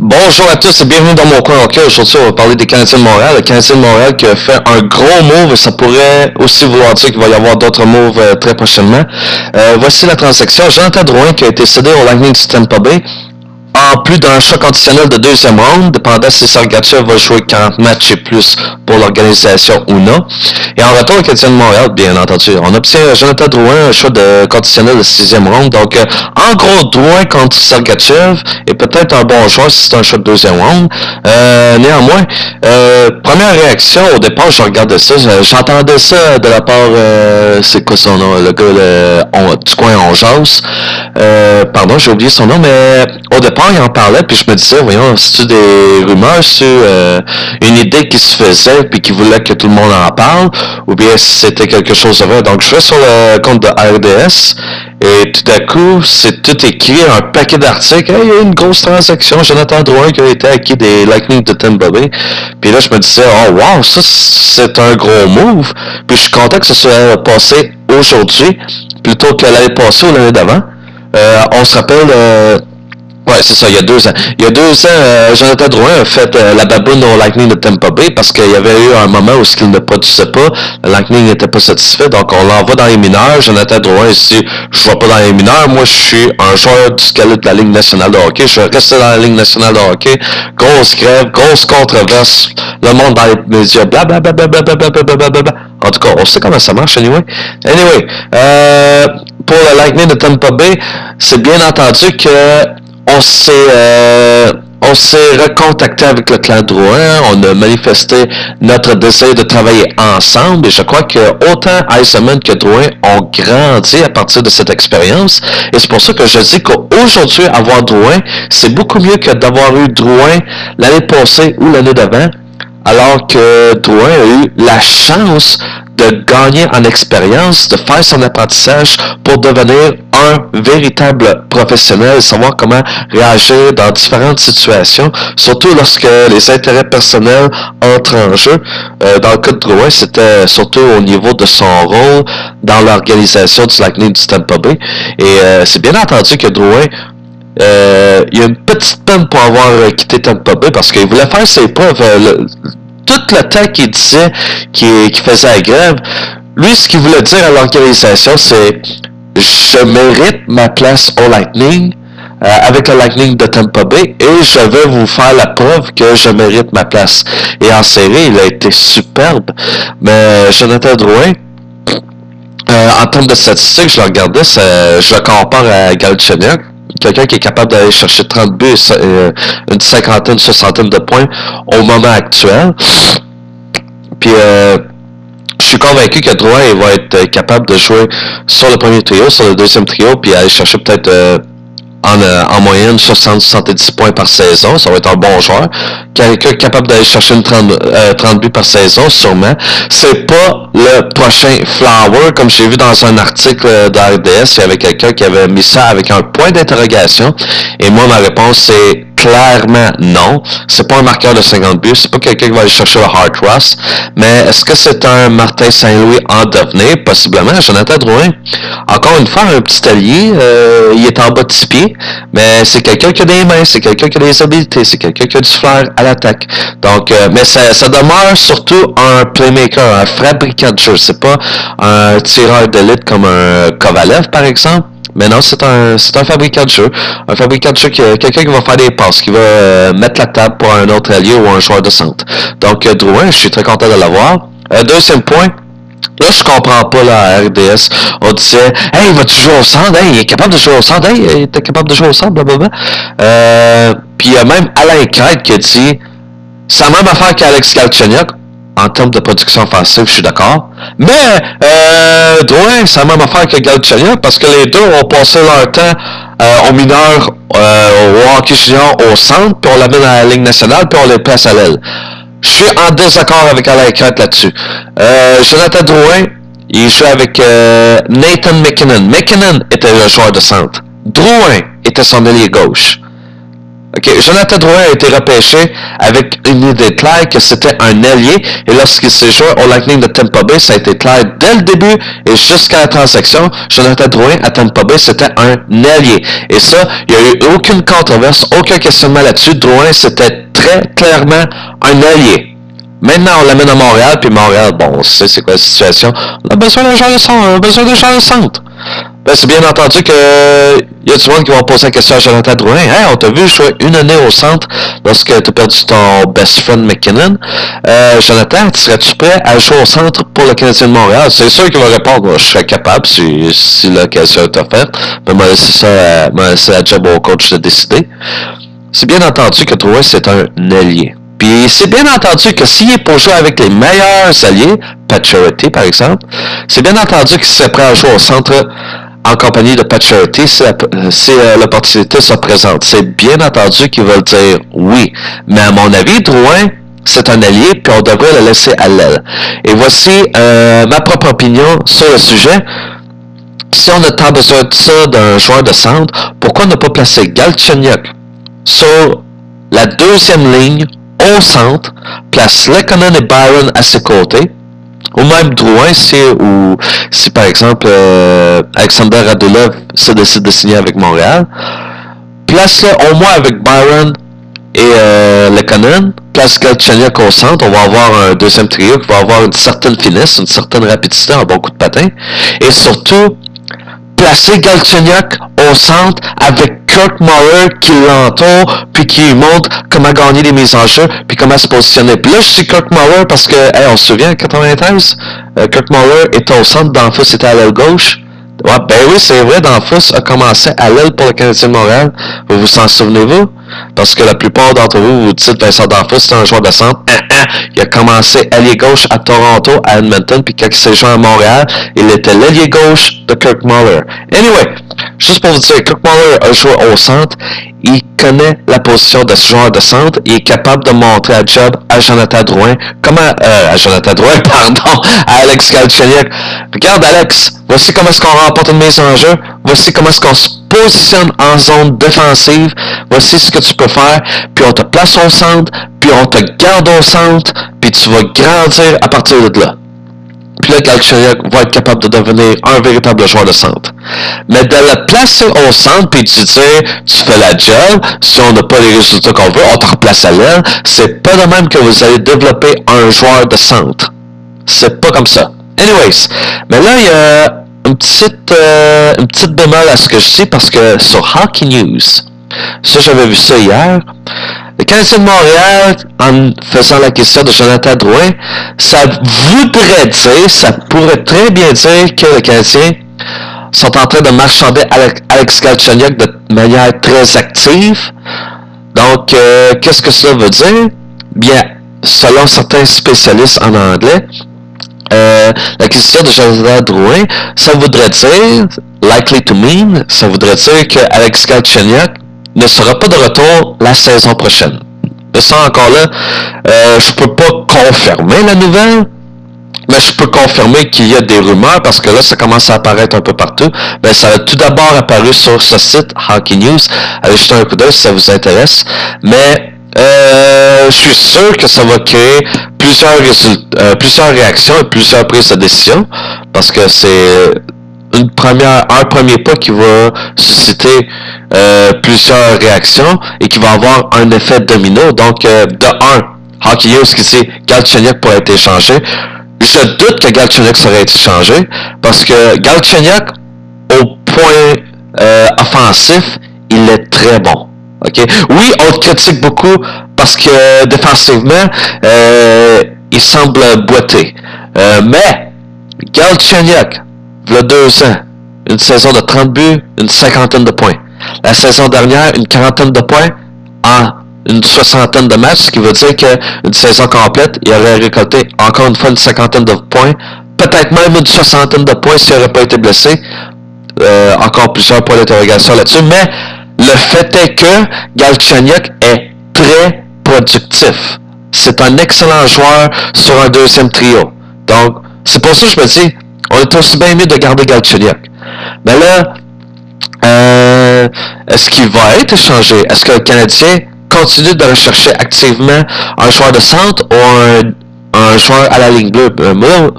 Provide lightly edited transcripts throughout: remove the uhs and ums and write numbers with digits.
Bonjour à tous et bienvenue dans mon coin hockey. Aujourd'hui, on va parler des Canadiens de Montréal. Le Canadien de Montréal qui a fait un gros move et ça pourrait aussi vouloir dire qu'il va y avoir d'autres moves très prochainement. Voici la transaction. Jonathan Drouin qui a été cédé au Lightning du Tampa Bay. En plus d'un choc additionnel de deuxième ronde, dépendant si Sergachev va jouer 40 matchs et plus pour l'organisation ou non. Et en retour, le Canadien de Montréal, bien entendu, on obtient Jonathan Drouin, un choix de conditionnel de sixième ronde. Donc, en gros, Drouin contre Sergachev est peut-être un bon choix si c'est un choix de deuxième ronde. Néanmoins, première réaction, au départ, je regardais ça, j'entendais ça de la part, c'est quoi son nom, le gars du coin on jase. Pardon, j'ai oublié son nom, mais au départ, il en parlait, puis je me disais, voyons, c'est-tu des rumeurs sur une idée qui se faisait, puis qui voulait que tout le monde en parle, ou bien si c'était quelque chose de vrai. Donc, je vais sur le compte de RDS, et tout à coup, c'est tout écrit, un paquet d'articles. Hey, il y a une grosse transaction, Jonathan Drouin qui a été acquis des Lightning de Tampa Bay. Puis là, je me disais, oh wow, ça, c'est un gros move. Puis je suis content que ça soit passé aujourd'hui, plutôt que l'année passée ou l'année d'avant. On se rappelle... ouais, c'est ça, il y a 2 ans. Il y a 2 ans, Jonathan Drouin a fait la baboune au Lightning de Tampa Bay parce qu'il y avait eu un moment où il ne produisait pas. Le Lightning n'était pas satisfait, donc on l'envoie dans les mineurs. Jonathan Drouin ici, je ne vais pas dans les mineurs. Moi, je suis un joueur du calibre de la Ligue nationale de hockey. Je vais rester dans la Ligue nationale de hockey. Grosse grève, grosse controverse. Le monde dans les médias, blablabla. En tout cas, on sait comment ça marche, anyway. Pour le Lightning de Tampa Bay, c'est bien entendu que on s'est recontacté avec le clan Drouin, on a manifesté notre désir de travailler ensemble et je crois que autant Eisenman que Drouin ont grandi à partir de cette expérience et c'est pour ça que je dis qu'aujourd'hui avoir Drouin, c'est beaucoup mieux que d'avoir eu Drouin l'année passée ou l'année d'avant, alors que Drouin a eu la chance de gagner en expérience, de faire son apprentissage pour devenir un véritable professionnel, savoir comment réagir dans différentes situations, surtout lorsque les intérêts personnels entrent en jeu. Dans le cas de Drouin, c'était surtout au niveau de son rôle dans l'organisation du Lightning du Tampa Bay. Et c'est bien entendu que Drouin il y a une petite peine pour avoir quitté Tampa Bay parce qu'il voulait faire ses preuves. Tout le temps qu'il disait qu'il faisait la grève, lui, ce qu'il voulait dire à l'organisation, c'est « Je mérite ma place au Lightning avec le Lightning de Tampa Bay et je vais vous faire la preuve que je mérite ma place. » Et en série, il a été superbe. Mais Jonathan Drouin, en termes de statistiques, je le regardais, je le compare à Galchenyuk. Quelqu'un qui est capable d'aller chercher 30 buts et une cinquantaine, soixantaine de points au moment actuel. Puis, je suis convaincu que Drouin il va être capable de jouer sur le premier trio, sur le deuxième trio, puis aller chercher peut-être en moyenne 60-70 points par saison. Ça va être un bon joueur. Quelqu'un capable d'aller chercher une 30 buts par saison, sûrement. C'est pas le prochain Flower, comme j'ai vu dans un article d'RDS, il y avait quelqu'un qui avait mis ça avec un point d'interrogation. Et moi, ma réponse, c'est clairement non. C'est pas un marqueur de 50 buts. C'est pas quelqu'un qui va aller chercher le Hart Ross. Mais est-ce que c'est un Martin Saint-Louis en devenir? Possiblement. Jonathan Drouin, encore une fois, un petit allié. Il est en bas de 6 pieds. Mais c'est quelqu'un qui a des mains. C'est quelqu'un qui a des habiletés. C'est quelqu'un qui a du flair à l'attaque. Donc, mais ça demeure surtout un playmaker, un fabricant de jeu. C'est pas un tireur d'élite comme un Kovalev, par exemple. Mais non, c'est un fabricant de jeu. Un fabricant de jeu, quelqu'un qui va faire des passes, qui va mettre la table pour un autre allié ou un joueur de centre. Donc, Drouin, je suis très content de l'avoir. Deuxième point. Là, je comprends pas la RDS. On disait, hey, vas-tu jouer au centre? Hey, il est capable de jouer au centre? Hey, il était capable de jouer au centre? Blablabla. Puis il y a même Alain Crête qui a dit, c'est la même affaire qu'Alex Galchenyuk. En termes de production offensive, je suis d'accord. Mais, Drouin, c'est la même affaire que Galchenyuk parce que les deux ont passé leur temps aux mineurs, au hockey junior au centre, puis on l'amène à la Ligue nationale, puis on les place à l'aile. Je suis en désaccord avec Alain Crête là-dessus. Jonathan Drouin, il joue avec Nathan MacKinnon. MacKinnon était le joueur de centre. Drouin était son ailier gauche. OK. Jonathan Drouin a été repêché avec une idée claire que c'était un allié. Et lorsqu'il s'est joué au Lightning de Tampa Bay, ça a été clair dès le début et jusqu'à la transaction. Jonathan Drouin à Tampa Bay, c'était un allié. Et ça, il n'y a eu aucune controverse, aucun questionnement là-dessus. Drouin, c'était très clairement un allié. Maintenant, on l'amène à Montréal, puis Montréal, bon, on sait c'est quoi la situation. On a besoin d'un joueur de centre, on a besoin d'un joueur de centre. Ben, c'est bien entendu que y a du monde qui va poser la question à Jonathan Drouin. Hey, on t'a vu jouer une année au centre lorsque tu as perdu ton best friend McKinnon. Jonathan, serais-tu prêt à jouer au centre pour le Canadien de Montréal? C'est sûr qu'il va répondre, je serais capable si l'occasion est offerte. Mais m'a laissé la job au coach de décider. C'est bien entendu que Drouin, c'est un allié. Puis c'est bien entendu que s'il est pour jouer avec les meilleurs alliés, Pacioretty par exemple, c'est bien entendu qu'il serait prêt à jouer au centre en compagnie de Pacioretty si l'opportunité se présente. C'est bien entendu qu'ils veulent dire oui. Mais à mon avis, Drouin, c'est un allié, puis on devrait le laisser à l'aile. Et voici ma propre opinion sur le sujet. Si on a tant besoin de ça d'un joueur de centre, pourquoi ne pas placer Galchenyuk sur la deuxième ligne au centre, place Lehkonen et Byron à ses côtés, ou même Drouin si par exemple Alexander Radulov se décide de signer avec Montréal, place-le au moins avec Byron et Lehkonen, place Galchenyuk au centre, on va avoir un deuxième trio qui va avoir une certaine finesse, une certaine rapidité, un bon coup de patin, et surtout placer Galchenyuk au centre avec Kirk Muller qui l'entoure, puis qui lui montre comment gagner les mises en jeu, puis comment se positionner. Puis là, je dis Kirk Muller parce que, on se souvient, en 93, Kirk Muller était au centre, Danfus était à l'aile gauche. Ouais, ben oui, c'est vrai, Danfus a commencé à l'aile pour le Canadien de Montréal. Vous vous en souvenez-vous? Parce que la plupart d'entre vous, vous dites Vincent Danfus, c'est un joueur de centre. Il a commencé ailier gauche à Toronto, à Edmonton, puis quand il s'est joué à Montréal, il était l'ailier gauche de Kirk Muller. Anyway, juste pour vous dire, Kirk Muller a joué au centre, il connaît la position de ce joueur de centre, il est capable de montrer à job à Jonathan Drouin, à Alex Galchenyuk. Regarde Alex, voici comment est-ce qu'on remporte une mise en jeu, voici comment est-ce qu'on se positionne en zone défensive, voici ce que tu peux faire, puis on te place au centre, puis on te garde au centre, puis tu vas grandir à partir de là. Puis là, Galchenyuk va être capable de devenir un véritable joueur de centre. Mais de le placer au centre, puis tu dis, tu fais la job, si on n'a pas les résultats qu'on veut, on te replace à l'aile, c'est pas de même que vous allez développer un joueur de centre. C'est pas comme ça. Anyways, mais là, il y a une petite bémol à ce que je dis, parce que sur Hockey News, ça j'avais vu ça hier, le Canadien de Montréal, en faisant l'acquisition de Jonathan Drouin, ça voudrait dire, ça pourrait très bien dire que les Canadiens sont en train de marchander Alex Galchenyuk de manière très active. Donc, qu'est-ce que cela veut dire? Bien, selon certains spécialistes en anglais, l'acquisition de Jonathan Drouin, ça voudrait dire, likely to mean, ça voudrait dire que Alex Galchenyuk ne sera pas de retour la saison prochaine. Mais ça encore là, je peux pas confirmer la nouvelle, mais je peux confirmer qu'il y a des rumeurs parce que là, ça commence à apparaître un peu partout. Ben, ça a tout d'abord apparu sur ce site, Hockey News. Allez jeter un coup d'œil si ça vous intéresse. Mais je suis sûr que ça va créer plusieurs réactions et plusieurs prises de décision parce que c'est un premier pas qui va susciter plusieurs réactions et qui va avoir un effet domino. Donc, Hockey News qui dit Galchenyuk pourrait être échangé. Je doute que Galchenyuk serait été échangé parce que Galchenyuk, au point offensif, il est très bon. Okay? Oui, on le critique beaucoup parce que défensivement, il semble boiter. Mais Galchenyuk, il y a 2 ans, une saison de 30 buts, une 50aine de points. La saison dernière, une 40aine de points en une 60aine de matchs, ce qui veut dire qu'une saison complète, il aurait récolté encore une fois une 50aine de points, peut-être même une 60aine de points s'il n'aurait pas été blessé. Encore plusieurs points d'interrogation là-dessus, mais le fait est que Galchenyuk est très productif. C'est un excellent joueur sur un deuxième trio. Donc, c'est pour ça que je me dis, on est aussi bien mieux de garder Galchenyuk. Mais là, Est-ce qu'il va être échangé? Est-ce que le Canadien continue de rechercher activement un joueur de centre ou un joueur à la ligne bleue? Moi,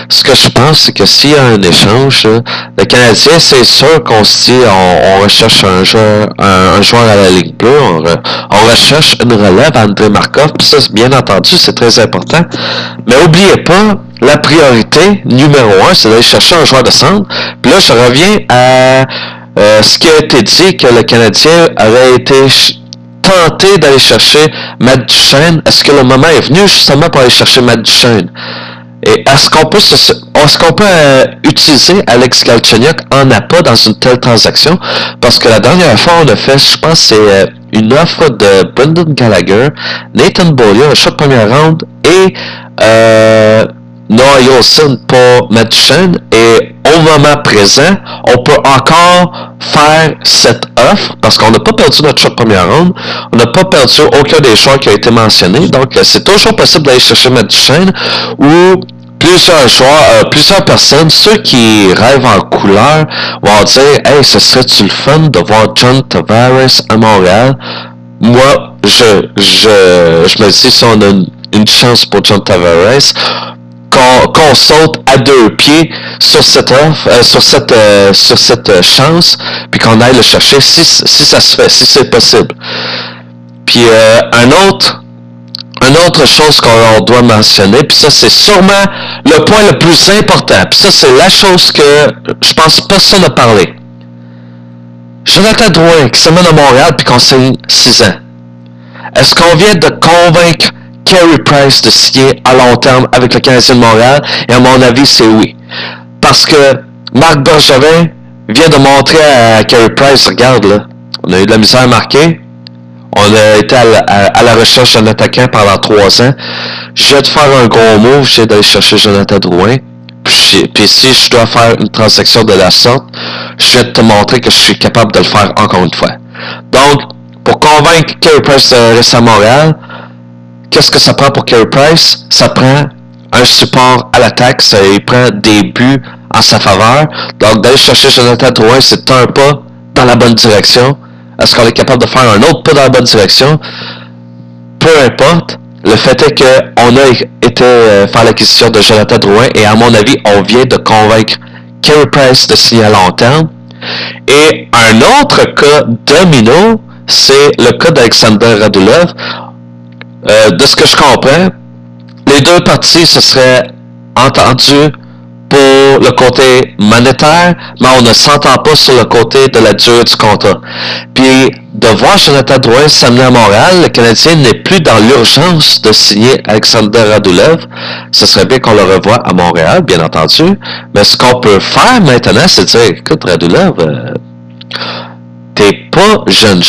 ce que je pense, c'est que s'il y a un échange, là, le Canadien, c'est sûr qu'on se dit on recherche un joueur à la ligne bleue, on recherche une relève à Andrei Markov, puis ça, bien entendu, c'est très important. Mais oubliez pas, la priorité numéro 1, c'est d'aller chercher un joueur de centre. Puis là, je reviens à ce qui a été dit, que le Canadien avait été tenté d'aller chercher Matt Duchene. Est-ce que le moment est venu justement pour aller chercher Matt Duchene? Et est-ce qu'on peut utiliser Alex Galchenyuk en appât dans une telle transaction? Parce que la dernière fois, on a fait, je pense, c'est une offre de Brendan Gallagher, Nathan Beaulieu, un choix de première ronde, et Noah Yolson pour Matt Duchene. Et au moment présent, on peut encore faire cette offre parce qu'on n'a pas perdu notre choix de première ronde, on n'a pas perdu aucun des choix qui a été mentionné. Donc, c'est toujours possible d'aller chercher Matt Duchene ou plusieurs personnes, ceux qui rêvent en couleur, vont dire « Hey, ce serait-tu le fun de voir John Tavares à Montréal? » Moi, je me dis, si on a une chance pour John Tavares, qu'on saute à deux pieds sur cette offre, sur cette chance, puis qu'on aille le chercher si ça se fait, si c'est possible. Puis une autre chose qu'on doit mentionner, puis ça c'est sûrement le point le plus important, puis ça c'est la chose que je pense personne n'a parlé. Jonathan Drouin qui s'amène à Montréal puis qu'on signe 6 ans. Est-ce qu'on vient de convaincre Carey Price de signer à long terme avec le Canadien de Montréal? Et à mon avis, c'est oui. Parce que Marc Bergevin vient de montrer à Carey Price, regarde là, on a eu de la misère à marquer, on a été à la recherche d'un attaquant pendant 3 ans, je viens de faire un gros move, je viens d'aller chercher Jonathan Drouin, puis si je dois faire une transaction de la sorte, je viens de te montrer que je suis capable de le faire encore une fois. Donc, pour convaincre Carey Price de rester à Montréal, qu'est-ce que ça prend pour Carey Price? Ça prend un support à l'attaque, il prend des buts en sa faveur. Donc, d'aller chercher Jonathan Drouin, c'est un pas dans la bonne direction. Est-ce qu'on est capable de faire un autre pas dans la bonne direction? Peu importe. Le fait est qu'on a été faire l'acquisition de Jonathan Drouin et à mon avis, on vient de convaincre Carey Price de signer à long terme. Et un autre cas domino, c'est le cas d'Alexander Radulov. De ce que je comprends, les deux parties se seraient entendues pour le côté monétaire, mais on ne s'entend pas sur le côté de la durée du contrat. Puis, de voir Jonathan Drouin s'amener à Montréal, le Canadien n'est plus dans l'urgence de signer Alexander Radulov. Ce serait bien qu'on le revoie à Montréal, bien entendu. Mais ce qu'on peut faire maintenant, c'est de dire, écoute, Radulov, t'es pas jeune.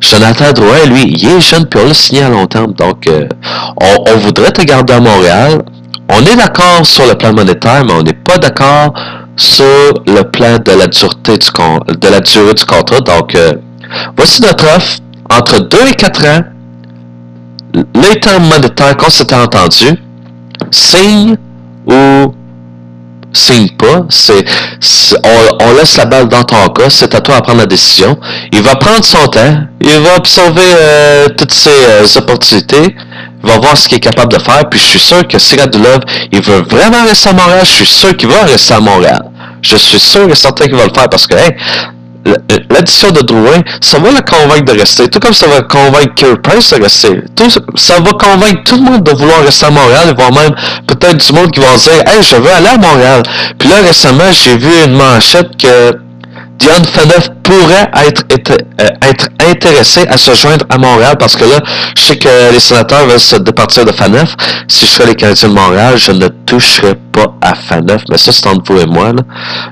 Jonathan Drouin, lui, il est jeune, puis on l'a signé à long terme. Donc, on voudrait te garder à Montréal. On est d'accord sur le plan monétaire, mais on n'est pas d'accord sur le plan de la durée du contrat. Donc, voici notre offre. Entre 2 et 4 ans, les termes monétaires qu'on s'était entendu, signe ou signe pas, on laisse la balle dans ton cas, c'est à toi de prendre la décision. Il va prendre son temps, il va observer toutes ces opportunités, il va voir ce qu'il est capable de faire, puis je suis sûr que si Radulov, il veut vraiment rester à Montréal, je suis sûr qu'il va rester à Montréal. Je suis sûr et certain qu'il va le faire parce que, hey, l'addition de Drouin, ça va le convaincre de rester, tout comme ça va convaincre Carey Price de rester. Ça va convaincre tout le monde de vouloir rester à Montréal, voire même peut-être du monde qui va dire « Hey, je veux aller à Montréal ». Puis là, récemment, j'ai vu une manchette que Dion Phaneuf pourrait être intéressé à se joindre à Montréal parce que là, je sais que les sénateurs veulent se départir de Phaneuf. Si je serais les Canadiens de Montréal, je ne toucherais pas à Phaneuf. Mais ça, c'est entre vous et moi, là.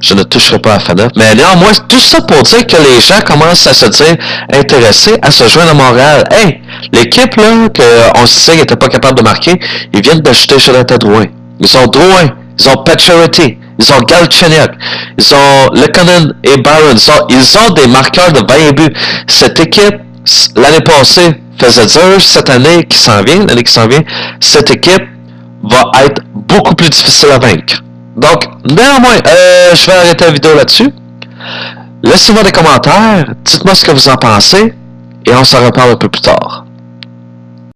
Je ne toucherai pas à Phaneuf. Mais néanmoins, tout ça pour dire que les gens commencent à se dire intéressés à se joindre à Montréal. Hey, l'équipe, là, qu'on se disait qu'ils n'étaient pas capables de marquer, ils viennent d'acheter Jonathan Drouin. Ils ont Drouin, ils ont Pacioretty, ils ont Galchenyuk, ils ont Lehkonen et Byron. Ils ont des marqueurs de 20 buts. Cette équipe, l'année passée, faisait dur. Cette année qui s'en vient, cette équipe va être beaucoup plus difficile à vaincre. Donc, néanmoins, je vais arrêter la vidéo là-dessus. Laissez-moi des commentaires, dites-moi ce que vous en pensez, et on s'en reparle un peu plus tard.